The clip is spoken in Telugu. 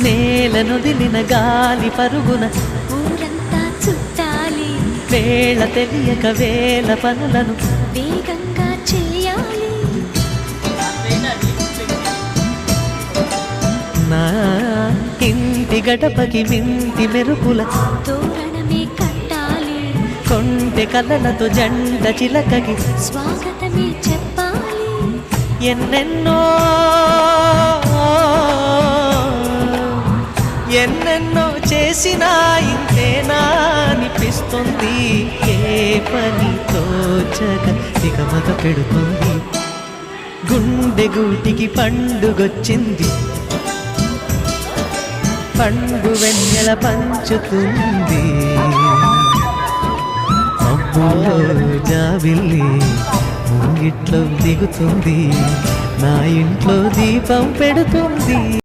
నేలనొదిలిన గాలి పరుగున ఊరంతా చుట్టాలి, వేళ తెలియక వేల పనులను వేగంగా చేయాలి. నా ఇంటి గడపకి వింటి మెరుపుల తోరణమే కట్టాలి, కొంటె కలలతో జంట చిలకకి స్వాగతమే చెప్పాలి. ఎన్నెన్నో ఎన్నెన్నో చేసినా ఇంతేనా అనిపిస్తుంది. ఏ పని తోచక దిగమగ పెడుతుంది. గుండె గూటికి పండుగొచ్చింది, పండు వెన్నెల పంచుతుంది. మబ్బులో జాబిల్లి ముంగిట్లో దిగుతుంది, నా ఇంట్లో దీపం పెడుతుంది.